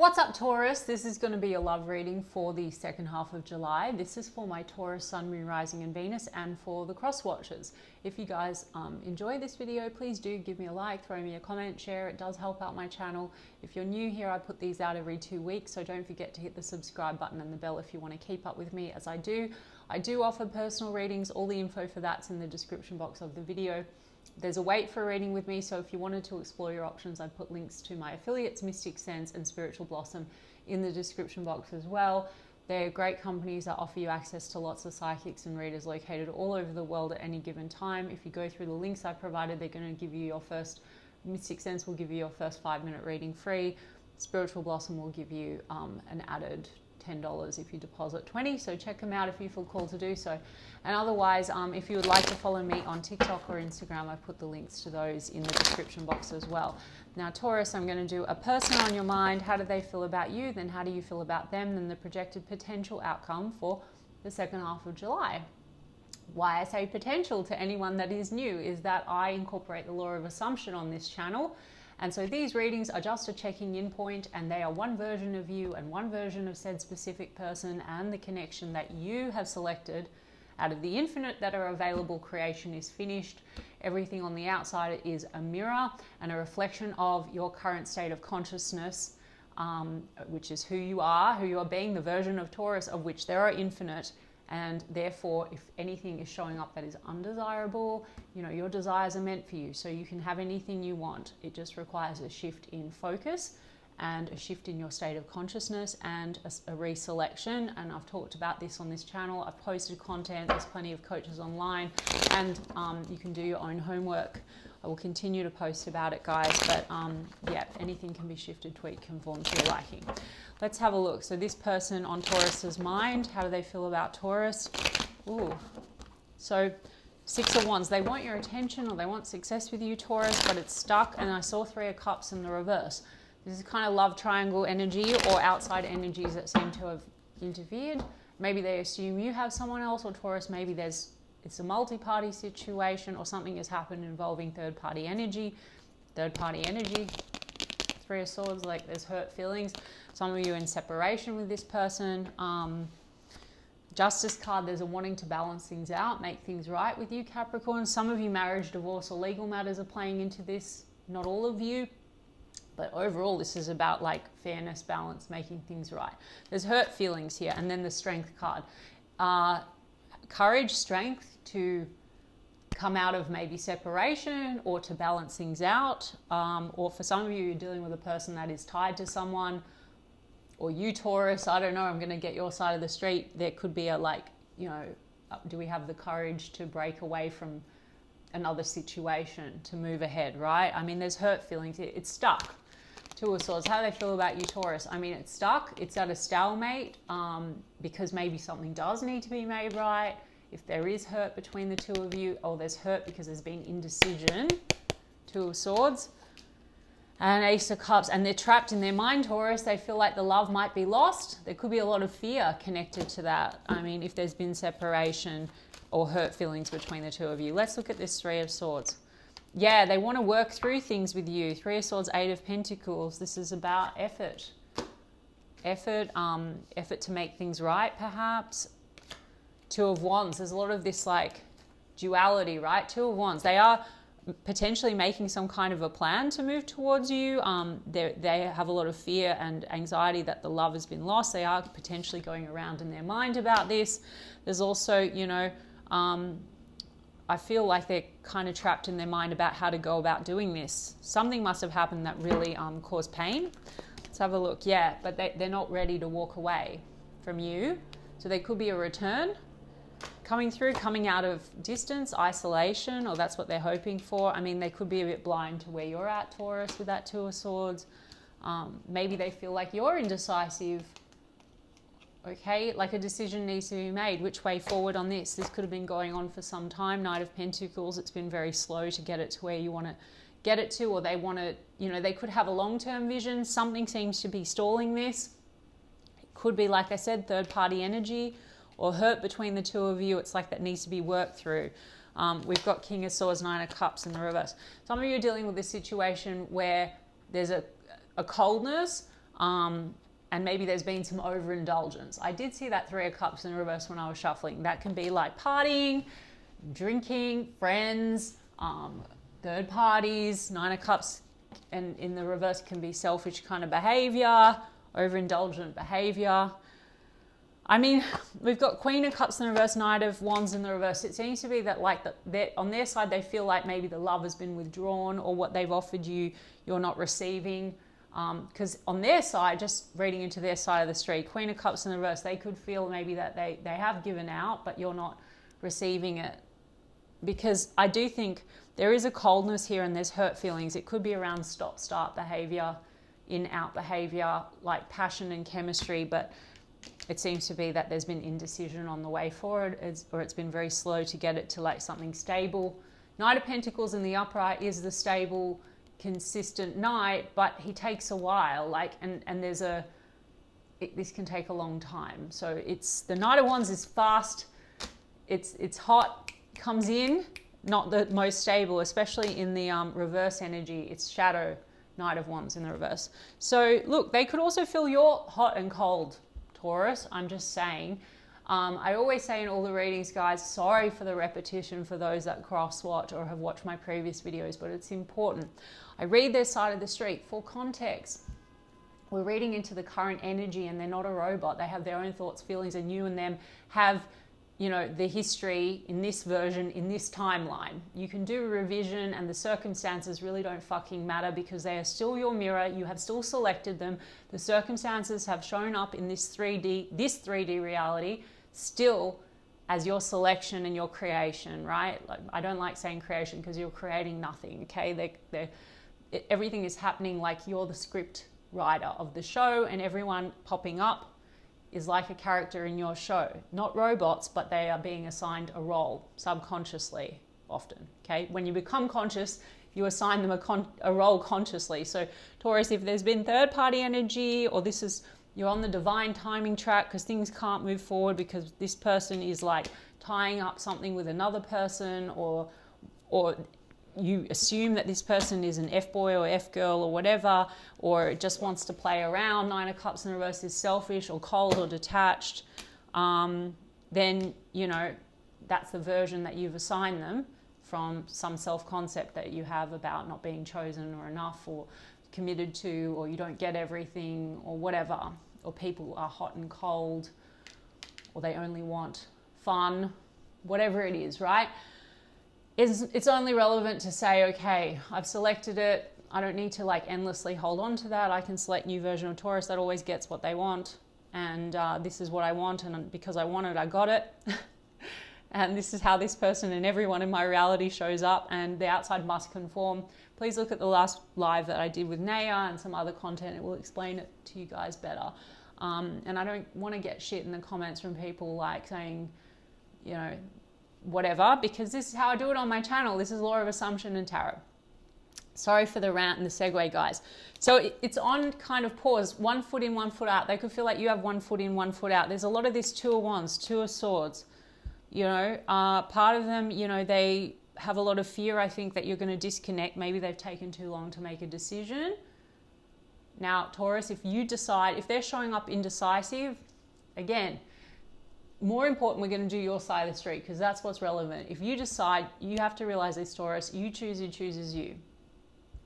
What's up, Taurus? This is going to be a love reading for the second half of July. This is for my Taurus Sun, Moon, Rising and Venus, and for the cross watchers. If you guys enjoy this video, please do give me a like, throw me a comment, share. It does help out my channel. If you're new here, I put these out every 2 weeks, so don't forget to hit the subscribe button and the bell if you want to keep up with me as I do. I do offer personal readings. All the info for that's in the description box of the video. There's a wait for a reading with me, so if you wanted to explore your options, I put links to my affiliates, Mystic Sense and Spiritual Blossom, in the description box as well. They're great companies that offer you access to lots of psychics and readers located all over the world at any given time. If you go through the links I provided, they're going to give you your first, Mystic Sense will give you your first 5-minute reading free. Spiritual Blossom will give you an added $10 if you deposit $20, so check them out if you feel called to do so. And otherwise, if you would like to follow me on TikTok or Instagram, I put the links to those in the description box as well. Now, Taurus, I'm going to do a person on your mind. How do they feel about you? Then how do you feel about them? Then the projected potential outcome for the second half of July. Why I say potential to anyone that is new is that I incorporate the law of assumption on this channel. And so these readings are just a checking in point, and they are one version of you and one version of said specific person, and the connection that you have selected out of the infinite that are available. Creation is finished. Everything on the outside is a mirror and a reflection of your current state of consciousness, which is who you are being, the version of Taurus of which there are infinite. And therefore, if anything is showing up that is undesirable, you know, your desires are meant for you. So you can have anything you want. It just requires a shift in focus and a shift in your state of consciousness and a reselection. And I've talked about this on this channel. I've posted content. There's plenty of coaches online, and you can do your own homework. I will continue to post about it, guys. But yeah, anything can be shifted, tweaked, conformed to your liking. Let's have a look. So this person on Taurus's mind, how do they feel about Taurus? Ooh. So 6 of Wands, they want your attention or they want success with you, Taurus, but it's stuck. And I saw 3 of Cups in the reverse. This is kind of love triangle energy or outside energies that seem to have interfered. Maybe they assume you have someone else, or Taurus, maybe it's a multi-party situation, or something has happened involving third-party energy. Third-party energy, 3 of Swords, like there's hurt feelings. Some of you in separation with this person. Justice card, there's a wanting to balance things out, make things right with you, Capricorn. Some of you, marriage, divorce, or legal matters are playing into this. Not all of you. But overall, this is about like fairness, balance, making things right. There's hurt feelings here. And then the Strength card. Courage, strength to come out of maybe separation or to balance things out. Or for some of you, you're dealing with a person that is tied to someone. Or you, Taurus, I don't know, I'm going to get your side of the street. There could be a like, you know, do we have the courage to break away from another situation, to move ahead, right? I mean, there's hurt feelings. It's stuck. 2 of Swords. How do they feel about you, Taurus? I mean, it's stuck. It's at a stalemate because maybe something does need to be made right. If there is hurt between the 2 of you, or there's hurt because there's been indecision. 2 of Swords. And Ace of Cups. And they're trapped in their mind, Taurus. They feel like the love might be lost. There could be a lot of fear connected to that. I mean, if there's been separation or hurt feelings between the 2 of you. Let's look at this 3 of Swords. Yeah, they want to work through things with you. 3 of Swords, 8 of Pentacles. This is about effort. Effort to make things right, perhaps. 2 of Wands. There's a lot of this like duality, right? 2 of Wands. They are potentially making some kind of a plan to move towards you. They have a lot of fear and anxiety that the love has been lost. They are potentially going around in their mind about this. There's also, you know, I feel like they're kind of trapped in their mind about how to go about doing this. Something must have happened that really caused pain. Let's have a look. Yeah, but they're not ready to walk away from you. So there could be a return coming through, coming out of distance, isolation, or that's what they're hoping for. I mean, they could be a bit blind to where you're at, Taurus, with that 2 of Swords. Maybe they feel like you're indecisive. Okay, like a decision needs to be made. Which way forward on this? This could have been going on for some time. Knight of Pentacles, it's been very slow to get it to where you want to get it to, or they want to, you know, they could have a long-term vision. Something seems to be stalling this. It could be, like I said, third-party energy or hurt between the 2 of you. It's like that needs to be worked through. We've got King of Swords, 9 of Cups in the reverse. Some of you are dealing with this situation where there's a coldness, And maybe there's been some overindulgence. I did see that 3 of Cups in reverse when I was shuffling. That can be like partying, drinking, friends, third parties. 9 of Cups and in the reverse can be selfish kind of behavior, overindulgent behavior. I mean, we've got Queen of Cups in the reverse, Knight of Wands in the reverse. It seems to be that like on their side, they feel like maybe the love has been withdrawn, or what they've offered you, you're not receiving. Because on their side, just reading into their side of the street, Queen of Cups in the reverse, they could feel maybe that they have given out, but you're not receiving it. Because I do think there is a coldness here and there's hurt feelings. It could be around stop-start behavior, in-out behavior, like passion and chemistry, but it seems to be that there's been indecision on the way forward, or it's been very slow to get it to like something stable. Knight of Pentacles in the upright is the stable, consistent knight, but he takes a while, like, and there's this can take a long time. So it's the Knight of Wands is fast, it's hot, comes in, not the most stable, especially in the reverse energy. It's shadow Knight of Wands in the reverse. So look, they could also feel you're hot and cold, Taurus. I'm just saying. I always say in all the readings, guys, sorry for the repetition for those that cross-watch or have watched my previous videos, but it's important. I read their side of the street for context. We're reading into the current energy, and they're not a robot. They have their own thoughts, feelings, and you and them have, you know, the history in this version, in this timeline. You can do a revision, and the circumstances really don't fucking matter because they are still your mirror. You have still selected them. The circumstances have shown up in this 3D reality still as your selection and your creation, right? Like, I don't like saying creation because you're creating nothing, okay? Everything is happening like you're the script writer of the show, and everyone popping up is like a character in your show. Not robots, but they are being assigned a role subconsciously often, okay? When you become conscious, you assign them a role consciously. So Taurus, if there's been third party energy, or you're on the divine timing track because things can't move forward because this person is like tying up something with another person, or you assume that this person is an F-boy or F-girl or whatever, or just wants to play around. 9 of Cups in reverse is selfish or cold or detached. Then, you know, that's the version that you've assigned them from some self-concept that you have about not being chosen or enough or committed to, or you don't get everything or whatever, or people are hot and cold, or they only want fun, whatever it is, right? It's only relevant to say, okay, I've selected it. I don't need to like endlessly hold on to that. I can select new version of Taurus that always gets what they want. And this is what I want. And because I want it, I got it. And this is how this person and everyone in my reality shows up, and the outside must conform. Please look at the last live that I did with Naya and some other content. It will explain it to you guys better. And I don't want to get shit in the comments from people like saying, you know, whatever, because this is how I do it on my channel. This is Law of Assumption and Tarot. Sorry for the rant and the segue, guys. So it's on kind of pause, 1 foot in, 1 foot out. They could feel like you have 1 foot in, 1 foot out. There's a lot of this 2 of Wands, 2 of Swords. You know, part of them, you know, they have a lot of fear, I think, that you're going to disconnect. Maybe they've taken too long to make a decision. Now, Taurus, if they're showing up indecisive, again, more important, we're going to do your side of the street because that's what's relevant. If you decide, you have to realize this, Taurus, you choose who chooses you.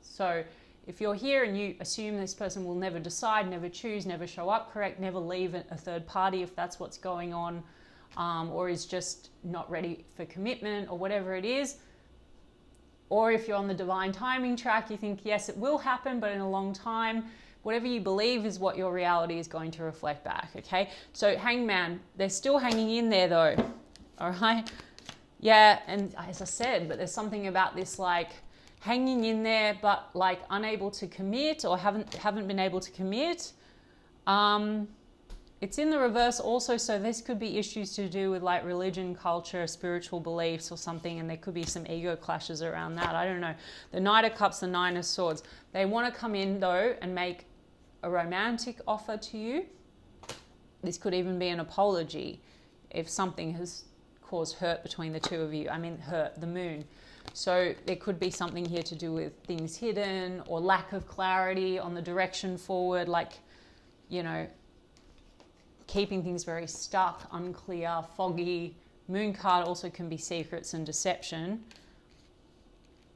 So if you're here and you assume this person will never decide, never choose, never show up correct, never leave a third party if that's what's going on, or is just not ready for commitment or whatever it is, or if you're on the divine timing track, you think, yes, it will happen, but in a long time. Whatever you believe is what your reality is going to reflect back, okay? So Hangman, they're still hanging in there though, all right? Yeah, and as I said, but there's something about this like hanging in there, but like unable to commit or haven't been able to commit. It's in the reverse also, so this could be issues to do with like religion, culture, spiritual beliefs or something, and there could be some ego clashes around that. I don't know. The Knight of Cups, the 9 of Swords. They want to come in though and make a romantic offer to you. This could even be an apology if something has caused hurt between the two of you. I mean, hurt, the moon. So there could be something here to do with things hidden or lack of clarity on the direction forward, like you know, keeping things very stuck, unclear, foggy. Moon card also can be secrets and deception.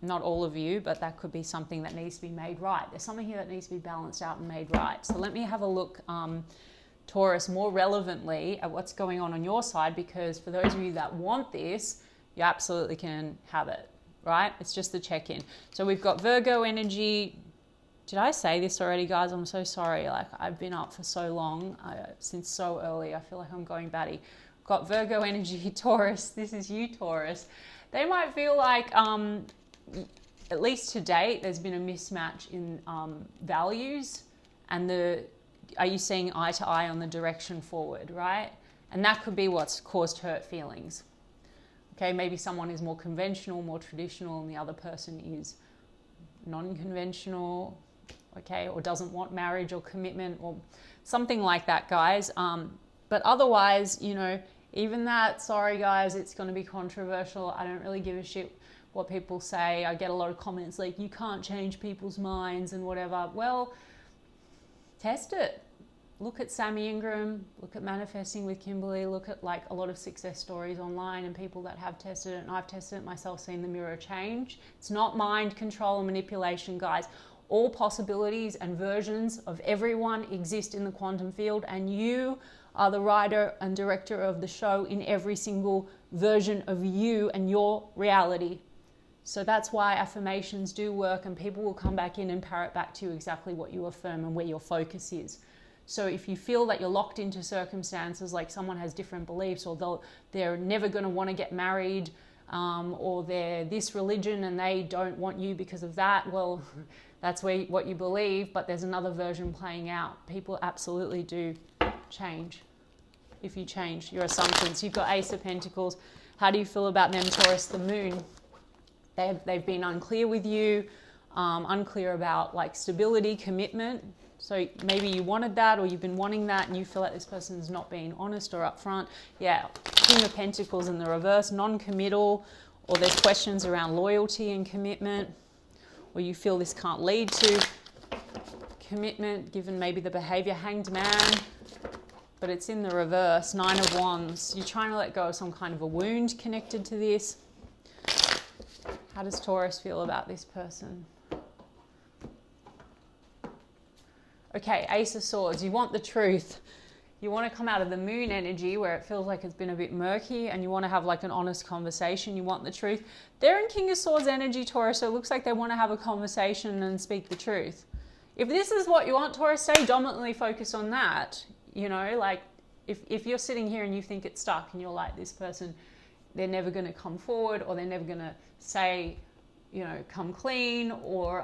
Not all of you, but that could be something that needs to be made right. There's something here that needs to be balanced out and made right. So let me have a look, Taurus, more relevantly at what's going on your side, because for those of you that want this, you absolutely can have it, right? It's just the check-in. So we've got Virgo energy. Did I say this already, guys? I'm so sorry. Like, I've been up for so long, since so early. I feel like I'm going batty. Got Virgo energy, Taurus. This is you, Taurus. They might feel like, at least to date, there's been a mismatch in values and are you seeing eye to eye on the direction forward, right? And that could be what's caused hurt feelings. Okay, maybe someone is more conventional, more traditional, and the other person is non-conventional, okay, or doesn't want marriage or commitment or something like that, guys. But otherwise, you know, even that, sorry guys, it's going to be controversial. I don't really give a shit what people say. I get a lot of comments like, you can't change people's minds and whatever. Well, test it. Look at Sammy Ingram, look at Manifesting with Kimberly, look at like a lot of success stories online and people that have tested it, and I've tested it myself, seen the mirror change. It's not mind control and manipulation, guys. All possibilities and versions of everyone exist in the quantum field, and you are the writer and director of the show in every single version of you and your reality. So that's why affirmations do work, and people will come back in and parrot back to you exactly what you affirm and where your focus is. So if you feel that you're locked into circumstances, like someone has different beliefs, or they're never going to want to get married, or they're this religion and they don't want you because of that, well, that's what you believe, but there's another version playing out. People absolutely do change if you change your assumptions. You've got Ace of Pentacles. How do you feel about them, Taurus? The Moon. They've been unclear with you, unclear about like stability, commitment. So maybe you wanted that, or you've been wanting that, and you feel like this person's not being honest or upfront. Yeah, King of Pentacles in the reverse, non-committal, or there's questions around loyalty and commitment, or you feel this can't lead to commitment given maybe the behavior. Hanged Man, but it's in the reverse. Nine of Wands. You're trying to let go of some kind of a wound connected to this. How does Taurus feel about this person? Okay, Ace of Swords. You want the truth. You want to come out of the Moon energy where it feels like it's been a bit murky, and you want to have like an honest conversation. You want the truth. They're in King of Swords energy, Taurus, so it looks like they want to have a conversation and speak the truth. If this is what you want, Taurus, stay dominantly focused on that. You know, like if you're sitting here and you think it's stuck and you're like, this person, they're never going to come forward, or they're never going to say, you know, come clean, or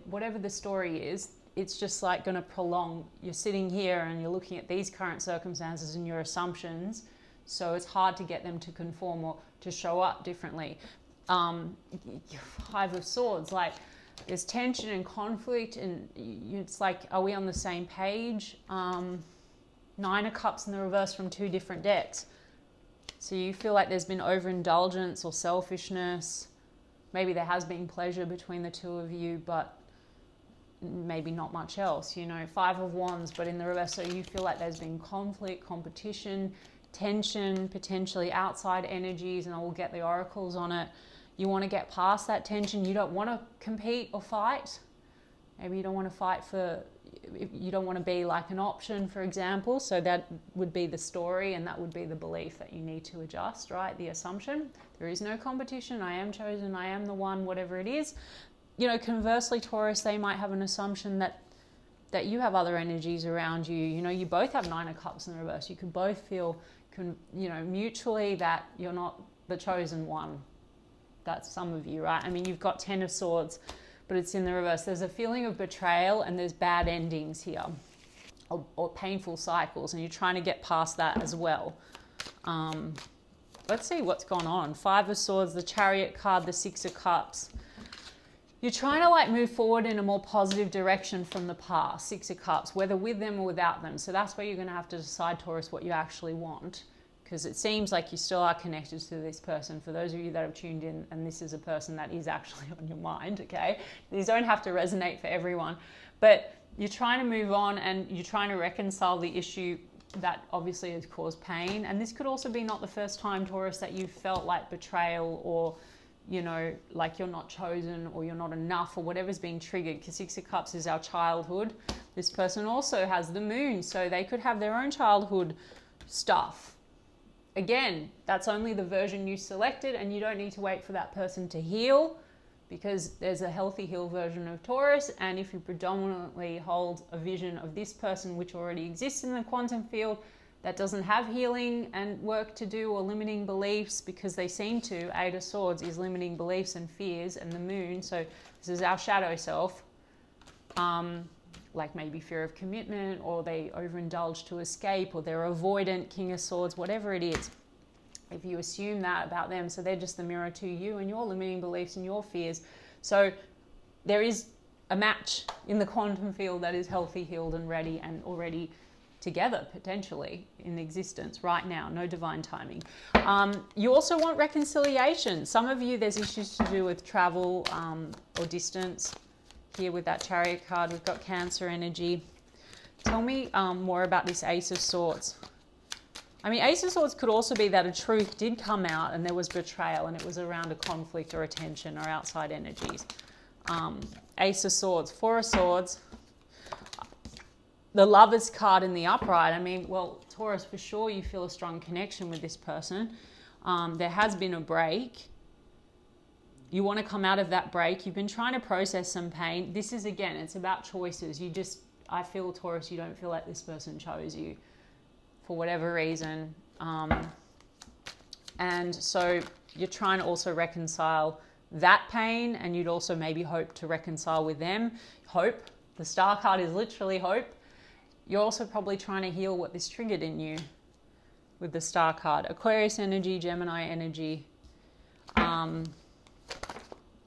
whatever the story is, it's just like going to prolong. You're sitting here and you're looking at these current circumstances and your assumptions, so it's hard to get them to conform or to show up differently. Five of Swords, like there's tension and conflict, and it's like, are we on the same page? Nine of Cups in the reverse from two different decks. So you feel like there's been overindulgence or selfishness. Maybe there has been pleasure between the two of you, but maybe not much else, you know. Five of Wands, but in the reverse. So you feel like there's been conflict, competition, tension, potentially outside energies, and I will get the oracles on it. You want to get past that tension. You don't want to compete or fight. Maybe you don't want to fight you don't want to be like an option, for example. So that would be the story, and that would be the belief that you need to adjust, right? The assumption. There is no competition. I am chosen. I am the one, whatever it is. You know, conversely, Taurus, they might have an assumption that you have other energies around you. You know, you both have Nine of Cups in the reverse. You could both feel, you know, mutually that you're not the chosen one. That's some of you, right? I mean, you've got Ten of Swords, but it's in the reverse. There's a feeling of betrayal, and there's bad endings here, or painful cycles, and you're trying to get past that as well. Let's see what's gone on. Five of Swords, the Chariot card, the Six of Cups. You're trying to like move forward in a more positive direction from the past. Six of Cups, whether with them or without them. So that's where you're going to have to decide, Taurus, what you actually want, because it seems like you still are connected to this person. For those of you that have tuned in, and this is a person that is actually on your mind, okay? These don't have to resonate for everyone, but you're trying to move on and you're trying to reconcile the issue that obviously has caused pain. And this could also be not the first time, Taurus, that you felt like betrayal or, you know, like you're not chosen or you're not enough or whatever's being triggered, because Six of Cups is our childhood. This person also has the moon, so they could have their own childhood stuff. Again, that's only the version you selected, and you don't need to wait for that person to heal, because there's a healthy healed version of Taurus. And if you predominantly hold a vision of this person which already exists in the quantum field that doesn't have healing and work to do or limiting beliefs, because they seem to, Eight of Swords is limiting beliefs and fears, and the moon, so this is our shadow self, like maybe fear of commitment, or they overindulge to escape, or they're avoidant, King of Swords, whatever it is. If you assume that about them, so they're just the mirror to you and your limiting beliefs and your fears. So there is a match in the quantum field that is healthy, healed and ready, and already together potentially in existence right now. No divine timing. You also want reconciliation. Some of you, there's issues to do with travel or distance. Here with that Chariot card, we've got Cancer energy. Tell me more about this Ace of Swords. I mean, Ace of Swords could also be that a truth did come out and there was betrayal, and it was around a conflict or a tension or outside energies. Ace of Swords, Four of Swords, the Lovers card in the upright. I mean, well, Taurus, for sure you feel a strong connection with this person. There has been a break. You want to come out of that break. You've been trying to process some pain. This is, again, it's about choices. I feel, Taurus, you don't feel like this person chose you for whatever reason. And so you're trying to also reconcile that pain, and you'd also maybe hope to reconcile with them. Hope, the Star card is literally hope. You're also probably trying to heal what this triggered in you with the Star card. Aquarius energy, Gemini energy.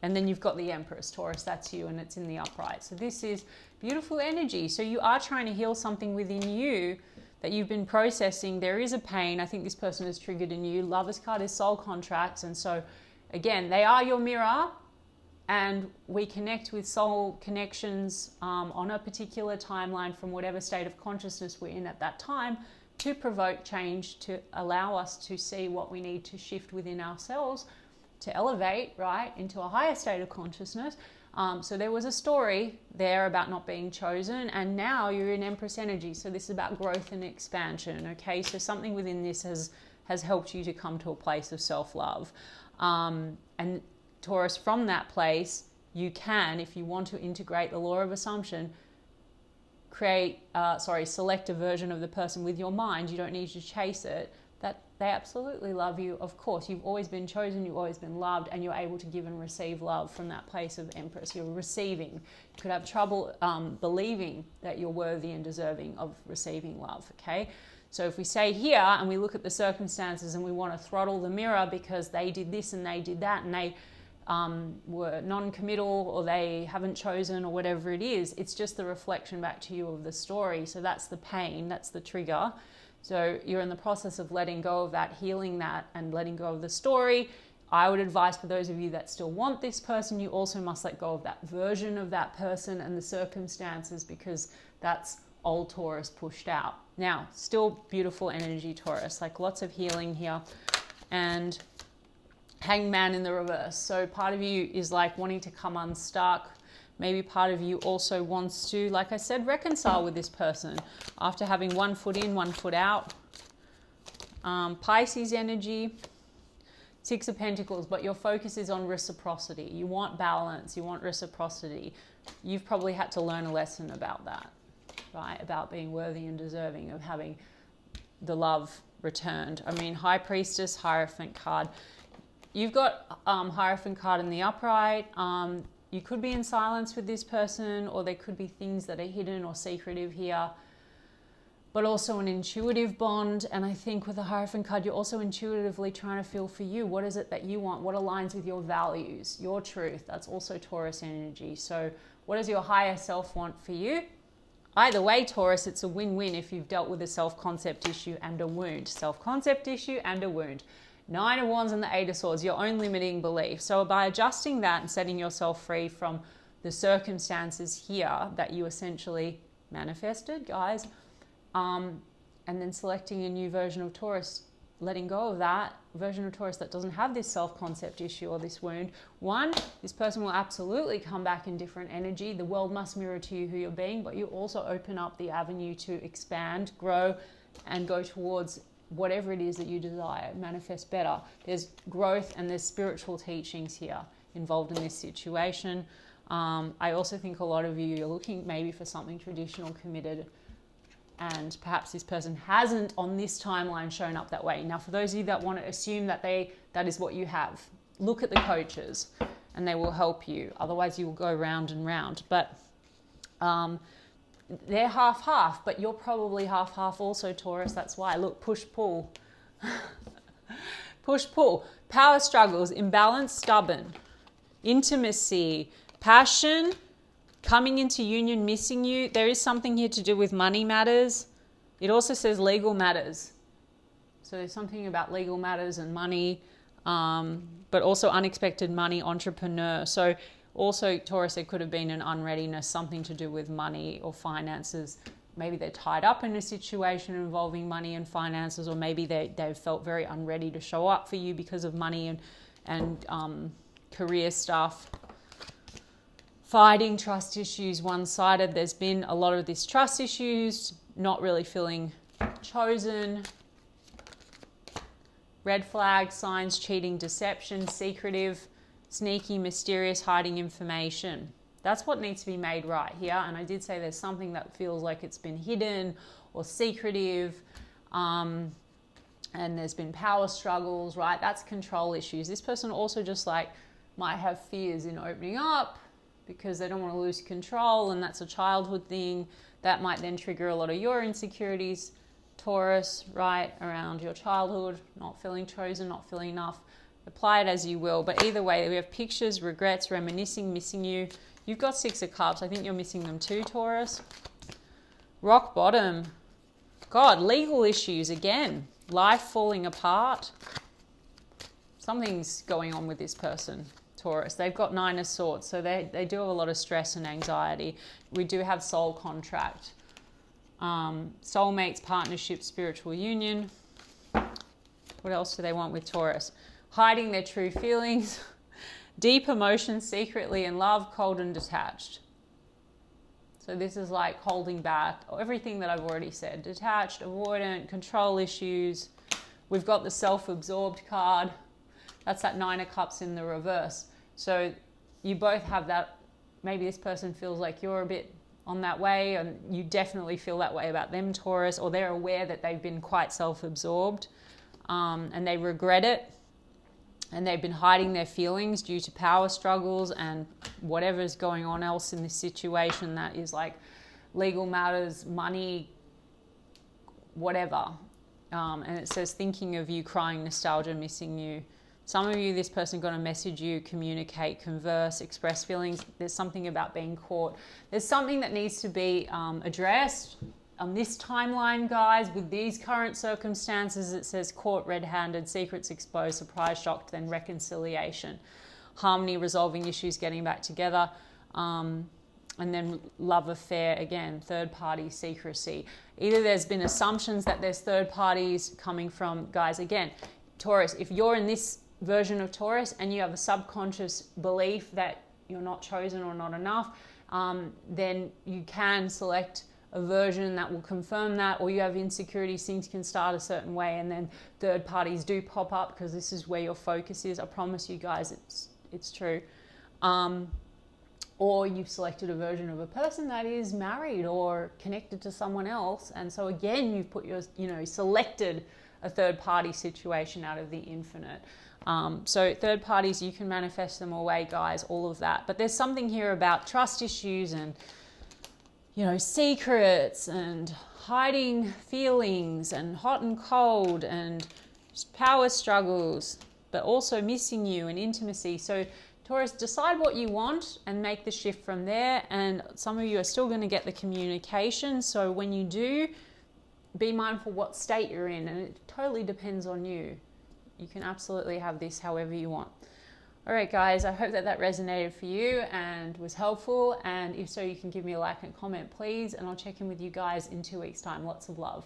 And then you've got the Empress, Taurus, that's you, and it's in the upright. So this is beautiful energy. So you are trying to heal something within you that you've been processing. There is a pain. I think this person is triggered in you. Lovers card is soul contracts. And so, again, they are your mirror. And we connect with soul connections on a particular timeline from whatever state of consciousness we're in at that time, to provoke change, to allow us to see what we need to shift within ourselves, to elevate, right, into a higher state of consciousness. So there was a story there about not being chosen, and now you're in Empress energy. So this is about growth and expansion, okay? So something within this has helped you to come to a place of self-love. And Taurus, from that place, you can, if you want to integrate the law of assumption, select a version of the person with your mind. You don't need to chase it. That they absolutely love you. Of course, you've always been chosen, you've always been loved, and you're able to give and receive love from that place of Empress. You're receiving. You could have trouble believing that you're worthy and deserving of receiving love, okay? So if we stay here and we look at the circumstances and we want to throttle the mirror because they did this and they did that and they were non-committal or they haven't chosen or whatever it is, it's just the reflection back to you of the story. So that's the pain, that's the trigger. So you're in the process of letting go of that, healing that, and letting go of the story. I would advise, for those of you that still want this person, you also must let go of that version of that person and the circumstances, because that's old Taurus pushed out. Now, still beautiful energy, Taurus, like lots of healing here. And Hangman in the reverse. So part of you is like wanting to come unstuck. Maybe part of you also wants to, like I said, reconcile with this person after having one foot in, one foot out. Pisces energy, Six of Pentacles, but your focus is on reciprocity. You want balance, you want reciprocity. You've probably had to learn a lesson about that, right? About being worthy and deserving of having the love returned. I mean, High Priestess, Hierophant card. You've got Hierophant card in the upright. You could be in silence with this person, or there could be things that are hidden or secretive here, but also an intuitive bond. And I think with the Hierophant card, you're also intuitively trying to feel for you. What is it that you want? What aligns with your values, your truth? That's also Taurus energy. So what does your higher self want for you? Either way, Taurus, it's a win-win if you've dealt with a self-concept issue and a wound. Self-concept issue and a wound. Nine of Wands and the Eight of Swords, your own limiting belief. So by adjusting that and setting yourself free from the circumstances here that you essentially manifested, guys, and then selecting a new version of Taurus, letting go of that version of Taurus that doesn't have this self-concept issue or this wound. One, this person will absolutely come back in different energy. The world must mirror to you who you're being, but you also open up the avenue to expand, grow, and go towards whatever it is that you desire, manifest better. There's growth and there's spiritual teachings here involved in this situation. I also think a lot of you are looking maybe for something traditional, committed, and perhaps this person hasn't on this timeline shown up that way. Now, for those of you that want to assume that that is what you have, look at the coaches and they will help you. Otherwise, you will go round and round. But they're half-half, but you're probably half-half also, Taurus. That's why. Look, push-pull. Push-pull. Power struggles, imbalance, stubborn. Intimacy, passion, coming into union, missing you. There is something here to do with money matters. It also says legal matters. So there's something about legal matters and money, but also unexpected money, entrepreneur. So also, Taurus, there could have been an unreadiness, something to do with money or finances. Maybe they're tied up in a situation involving money and finances, or maybe they've felt very unready to show up for you because of money and career stuff. Fighting, trust issues, one-sided. There's been a lot of this trust issues, not really feeling chosen. Red flag, signs, cheating, deception, secretive, sneaky, mysterious, hiding information. That's what needs to be made right here. And I did say there's something that feels like it's been hidden or secretive. And there's been power struggles, right? That's control issues. This person also just like might have fears in opening up because they don't want to lose control, and that's a childhood thing. That might then trigger a lot of your insecurities, Taurus, right, around your childhood, not feeling chosen, not feeling enough. Apply it as you will. But either way, we have pictures, regrets, reminiscing, missing you. You've got 6 of Cups. I think you're missing them too, Taurus. Rock bottom. God, legal issues again. Life falling apart. Something's going on with this person, Taurus. They've got 9 of Swords, so they do have a lot of stress and anxiety. We do have soul contract. Soulmates, partnership, spiritual union. What else do they want with Taurus? Hiding their true feelings. Deep emotions, secretly in love, cold and detached. So this is like holding back, everything that I've already said. Detached, avoidant, control issues. We've got the self-absorbed card. That's that 9 of Cups in the reverse. So you both have that. Maybe this person feels like you're a bit on that way, and you definitely feel that way about them, Taurus, or they're aware that they've been quite self-absorbed and they regret it. And they've been hiding their feelings due to power struggles and whatever's going on else in this situation that is like legal matters, money, whatever. And it says thinking of you, crying, nostalgia, missing you. Some of you, this person going to message you, communicate, converse, express feelings. There's something about being caught. There's something that needs to be addressed on this timeline, guys, with these current circumstances. It says caught red-handed, secrets exposed, surprise, shocked, then reconciliation, harmony, resolving issues, getting back together, and then love affair again, third party secrecy. Either there's been assumptions that there's third parties coming from, guys, again, Taurus, if you're in this version of Taurus and you have a subconscious belief that you're not chosen or not enough, then you can select a version that will confirm that, or you have insecurities, things can start a certain way and then third parties do pop up because this is where your focus is. I promise you guys it's true. Or you've selected a version of a person that is married or connected to someone else, and so again you've put your, selected a third party situation out of the infinite. So third parties, you can manifest them away, guys, all of that. But there's something here about trust issues and secrets and hiding feelings and hot and cold and power struggles, but also missing you and intimacy. So Taurus, decide what you want and make the shift from there. And some of you are still going to get the communication. So when you do, be mindful what state you're in, and it totally depends on you. You can absolutely have this however you want. All right, guys, I hope that that resonated for you and was helpful. And if so, you can give me a like and comment, please. And I'll check in with you guys in 2 weeks' time. Lots of love.